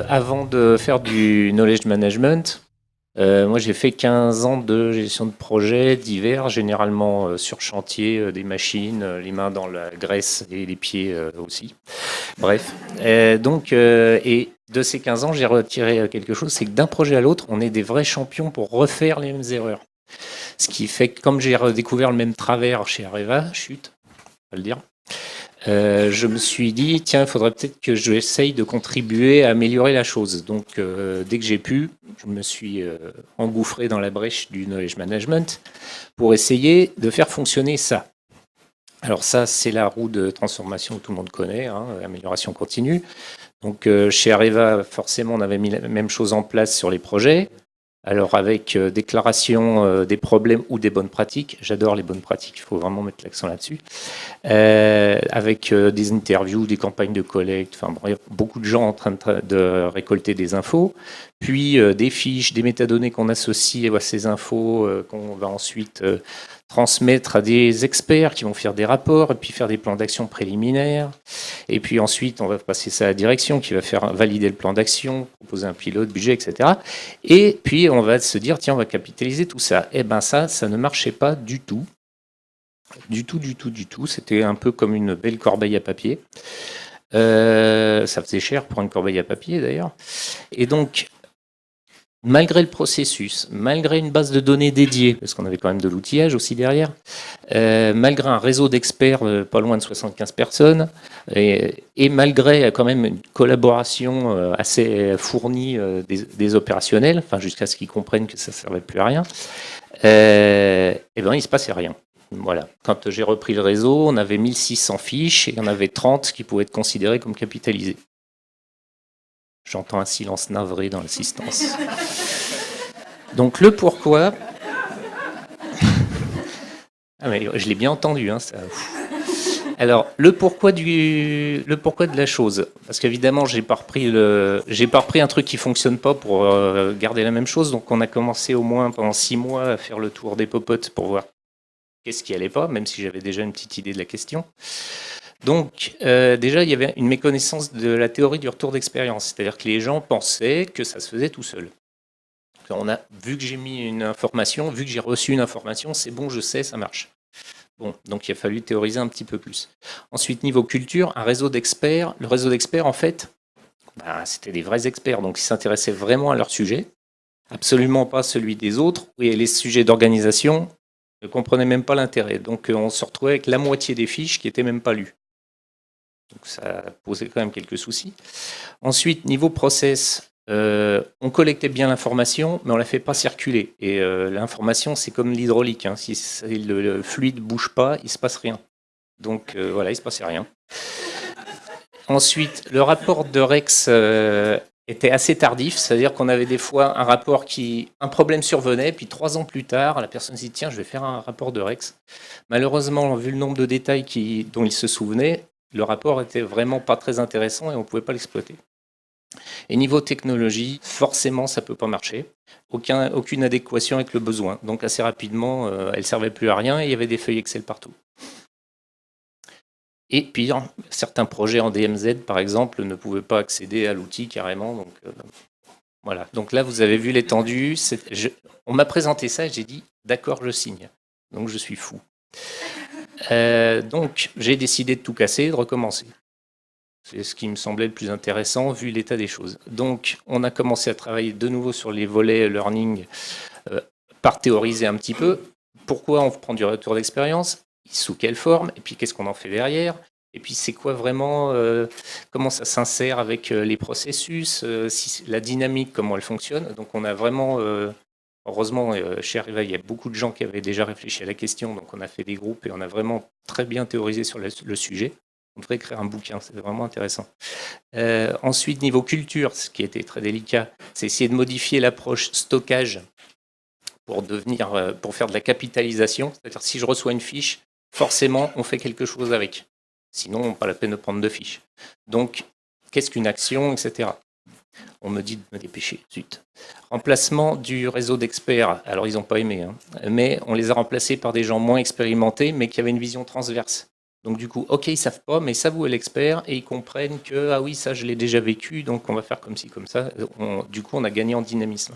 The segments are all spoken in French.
Avant de faire du knowledge management, moi j'ai fait 15 ans de gestion de projets divers, généralement sur chantier, des machines, les mains dans la graisse et les pieds aussi. Bref. Et de ces 15 ans, j'ai retiré quelque chose, c'est que d'un projet à l'autre, on est des vrais champions pour refaire les mêmes erreurs. Ce qui fait que comme j'ai redécouvert le même travers chez Areva, chut, on va le dire, je me suis dit, tiens, il faudrait peut-être que j'essaye de contribuer à améliorer la chose. Donc, dès que j'ai pu, je me suis engouffré dans la brèche du knowledge management pour essayer de faire fonctionner ça. Alors ça, c'est la roue de transformation que tout le monde connaît, hein, amélioration continue. Donc, chez Areva, forcément, on avait mis la même chose en place sur les projets. Alors avec déclaration des problèmes ou des bonnes pratiques, j'adore les bonnes pratiques, il faut vraiment mettre l'accent là-dessus, avec des interviews, des campagnes de collecte, enfin bon, il y a beaucoup de gens en train de récolter des infos, puis des fiches, des métadonnées qu'on associe à ces infos, qu'on va ensuite transmettre à des experts qui vont faire des rapports et puis faire des plans d'action préliminaires. Et puis ensuite, on va passer ça à la direction qui va faire valider le plan d'action, proposer un pilote, budget, etc. Et puis, on va se dire, tiens, on va capitaliser tout ça. Eh bien, ça ne marchait pas du tout. Du tout, du tout, du tout. C'était un peu comme une belle corbeille à papier. Ça faisait cher pour une corbeille à papier, d'ailleurs. Et donc, malgré le processus, malgré une base de données dédiée, parce qu'on avait quand même de l'outillage aussi derrière, malgré un réseau d'experts pas loin de 75 personnes, et malgré quand même une collaboration assez fournie des opérationnels, enfin jusqu'à ce qu'ils comprennent que ça ne servait plus à rien, et ben il ne se passait rien. Voilà. Quand j'ai repris le réseau, on avait 1600 fiches et il y en avait 30 qui pouvaient être considérées comme capitalisées. J'entends un silence navré dans l'assistance. Donc le pourquoi... Ah mais je l'ai bien entendu. Hein, ça... Alors le pourquoi de la chose, parce qu'évidemment j'ai pas repris un truc qui fonctionne pas pour garder la même chose. Donc on a commencé au moins pendant 6 mois à faire le tour des popotes pour voir qu'est-ce qui allait pas, même si j'avais déjà une petite idée de la question. Donc, déjà, il y avait une méconnaissance de la théorie du retour d'expérience. C'est-à-dire que les gens pensaient que ça se faisait tout seul. Vu que j'ai mis une information, vu que j'ai reçu une information, c'est bon, je sais, ça marche. Bon, donc il a fallu théoriser un petit peu plus. Ensuite, niveau culture, un réseau d'experts. Le réseau d'experts, en fait, c'était des vrais experts, donc ils s'intéressaient vraiment à leur sujet, absolument pas celui des autres. Et les sujets d'organisation ne comprenaient même pas l'intérêt. Donc on se retrouvait avec la moitié des fiches qui n'étaient même pas lues. Donc ça posait quand même quelques soucis. Ensuite, niveau process, on collectait bien l'information, mais on ne la fait pas circuler. Et l'information, c'est comme l'hydraulique. Hein. Si le fluide ne bouge pas, il ne se passe rien. Donc voilà, il ne se passait rien. Ensuite, le rapport de Rex était assez tardif, c'est-à-dire qu'on avait des fois un problème survenait, puis 3 ans plus tard, la personne se dit tiens, je vais faire un rapport de Rex. Malheureusement, vu le nombre de détails dont il se souvenait, le rapport était vraiment pas très intéressant et on ne pouvait pas l'exploiter. Et niveau technologie, forcément, ça ne peut pas marcher. Aucune adéquation avec le besoin. Donc assez rapidement, elle ne servait plus à rien et il y avait des feuilles Excel partout. Et pire, certains projets en DMZ, par exemple, ne pouvaient pas accéder à l'outil carrément. Donc, voilà. Donc là, vous avez vu l'étendue. On m'a présenté ça et j'ai dit, d'accord, je signe. Donc je suis fou. Donc j'ai décidé de tout casser et de recommencer. C'est ce qui me semblait le plus intéressant vu l'état des choses. Donc on a commencé à travailler de nouveau sur les volets learning par théoriser un petit peu. Pourquoi on prend du retour d'expérience? Sous quelle forme? Et puis qu'est-ce qu'on en fait derrière? Et puis c'est quoi vraiment, comment ça s'insère avec les processus, la dynamique, comment elle fonctionne. Donc on a vraiment, heureusement, chez Arriva, il y a beaucoup de gens qui avaient déjà réfléchi à la question, donc on a fait des groupes et on a vraiment très bien théorisé sur le sujet. On devrait écrire un bouquin, c'est vraiment intéressant. Ensuite, niveau culture, ce qui était très délicat, c'est essayer de modifier l'approche stockage pour faire de la capitalisation. C'est-à-dire si je reçois une fiche, forcément, on fait quelque chose avec. Sinon, pas la peine de prendre de fiches. Donc, qu'est-ce qu'une action, etc. On me dit de me dépêcher, zut. Remplacement du réseau d'experts. Alors, ils n'ont pas aimé, hein, mais on les a remplacés par des gens moins expérimentés, mais qui avaient une vision transverse. Donc du coup, ok, ils savent pas, mais ça vous est l'expert et ils comprennent que ah oui, ça je l'ai déjà vécu, donc on va faire comme ci comme ça. Du coup, on a gagné en dynamisme.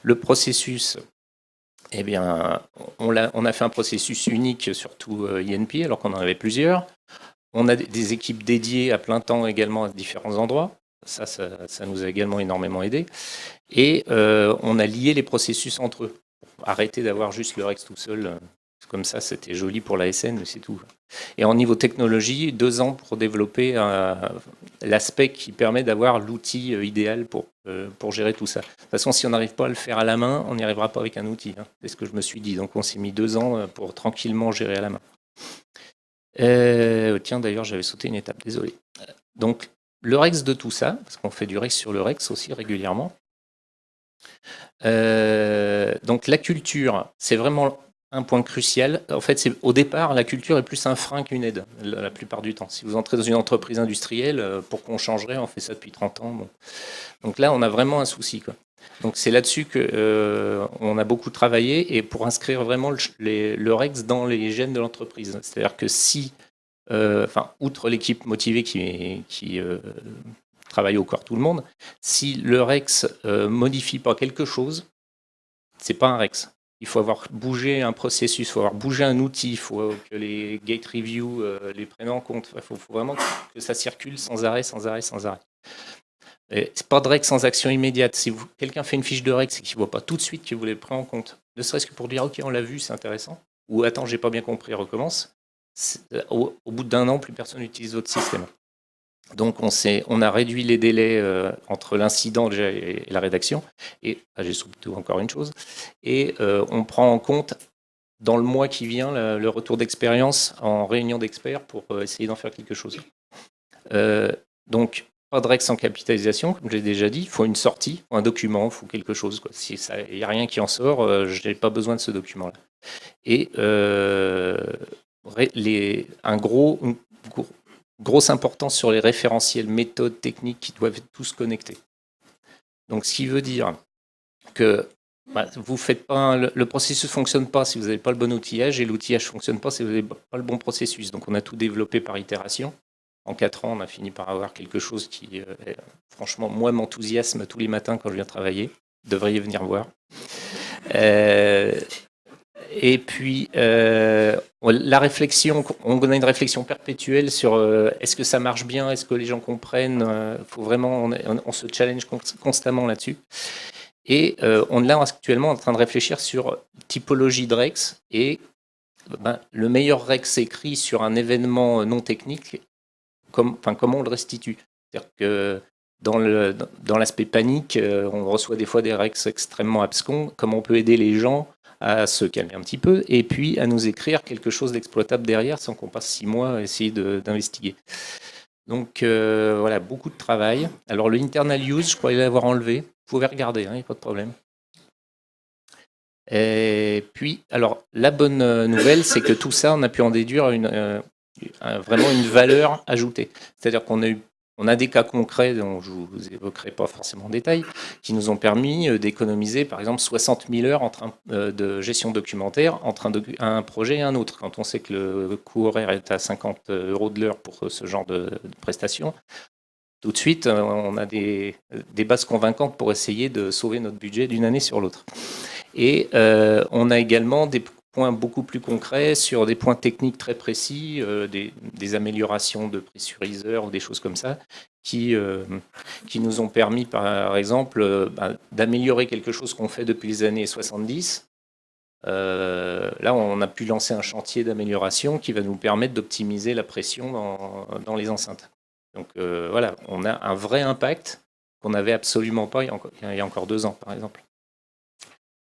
Le processus, eh bien, on a fait un processus unique sur tout INP, alors qu'on en avait plusieurs. On a des équipes dédiées à plein temps également à différents endroits. Ça nous a également énormément aidé. Et on a lié les processus entre eux. Arrêter d'avoir juste le Rex tout seul. Comme ça, c'était joli pour la SN, mais c'est tout. Et en niveau technologie, 2 ans pour développer l'aspect qui permet d'avoir l'outil idéal pour gérer tout ça. De toute façon, si on n'arrive pas à le faire à la main, on n'y arrivera pas avec un outil. Hein. C'est ce que je me suis dit. Donc on s'est mis 2 ans pour tranquillement gérer à la main. Tiens, d'ailleurs, j'avais sauté une étape, désolé. Donc, le Rex de tout ça, parce qu'on fait du Rex sur le Rex aussi régulièrement. Donc, la culture, c'est vraiment un point crucial. En fait, au départ, la culture est plus un frein qu'une aide, la plupart du temps. Si vous entrez dans une entreprise industrielle, pourquoi on changerait? On fait ça depuis 30 ans. Bon. Donc là, on a vraiment un souci, quoi. Donc c'est là-dessus qu'on a beaucoup travaillé et pour inscrire vraiment le Rex dans les gènes de l'entreprise. C'est-à-dire que si, outre l'équipe motivée qui travaille au corps tout le monde, si le Rex modifie pas quelque chose, c'est pas un Rex. Il faut avoir bougé un processus, il faut avoir bougé un outil, il faut que les gate reviews les prennent en compte. Il faut vraiment que ça circule sans arrêt, sans arrêt, sans arrêt. C'est pas de Rex sans action immédiate. Si quelqu'un fait une fiche de Rex et qu'il ne voit pas tout de suite que vous les prenez en compte, ne serait-ce que pour dire ok, on l'a vu, c'est intéressant, ou attends, j'ai pas bien compris, recommence. Au bout d'1 an, plus personne n'utilise votre système. Donc on a réduit les délais entre l'incident déjà et la rédaction. Et j'ai surtout encore une chose. Et on prend en compte dans le mois qui vient le retour d'expérience en réunion d'experts pour essayer d'en faire quelque chose. Donc pas de Rex sans capitalisation, comme j'ai déjà dit. Il faut une sortie, un document, il faut quelque chose. Quoi. Si il n'y a rien qui en sort, je n'ai pas besoin de ce document-là. Et une grosse importance sur les référentiels, méthodes, techniques qui doivent être tous connectés. Donc, ce qui veut dire que vous faites pas le processus ne fonctionne pas si vous n'avez pas le bon outillage et l'outillage ne fonctionne pas si vous n'avez pas le bon processus. Donc, on a tout développé par itération. En 4 ans, on a fini par avoir quelque chose qui, franchement, moi, m'enthousiasme tous les matins quand je viens travailler. Vous devriez venir voir. Et puis, la réflexion, on a une réflexion perpétuelle sur est-ce que ça marche bien, est-ce que les gens comprennent. Faut vraiment, on se challenge constamment là-dessus. Et on est là actuellement en train de réfléchir sur typologie de Rex et le meilleur Rex écrit sur un événement non technique, comment on le restitue. C'est-à-dire que dans l'aspect panique, on reçoit des fois des Rex extrêmement abscons. Comment on peut aider les gens à se calmer un petit peu et puis à nous écrire quelque chose d'exploitable derrière sans qu'on passe 6 mois à essayer d'investiguer. Donc voilà, beaucoup de travail. Alors le internal use, je crois l'avoir enlevé. Vous pouvez regarder, il n'y a pas de problème. Et puis, alors la bonne nouvelle, c'est que tout ça, on a pu en déduire vraiment une valeur ajoutée. C'est-à-dire qu'on a des cas concrets dont je ne vous évoquerai pas forcément en détail, qui nous ont permis d'économiser par exemple 60 000 heures de gestion documentaire entre un projet et un autre. Quand on sait que le coût horaire est à 50 € de l'heure pour ce genre de prestation, tout de suite on a des bases convaincantes pour essayer de sauver notre budget d'une année sur l'autre. Et on a également des points beaucoup plus concrets sur des points techniques très précis, des améliorations de pressuriseurs ou des choses comme ça, qui nous ont permis, par exemple, d'améliorer quelque chose qu'on fait depuis les années 70. Là, on a pu lancer un chantier d'amélioration qui va nous permettre d'optimiser la pression dans les enceintes. Donc voilà, on a un vrai impact qu'on n'avait absolument pas il y a encore 2 ans, par exemple.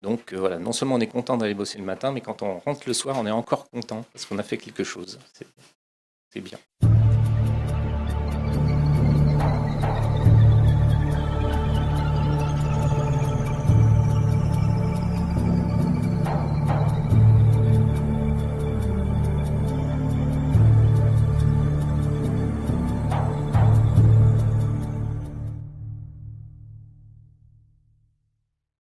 Donc voilà, non seulement on est content d'aller bosser le matin, mais quand on rentre le soir, on est encore content parce qu'on a fait quelque chose. C'est bien.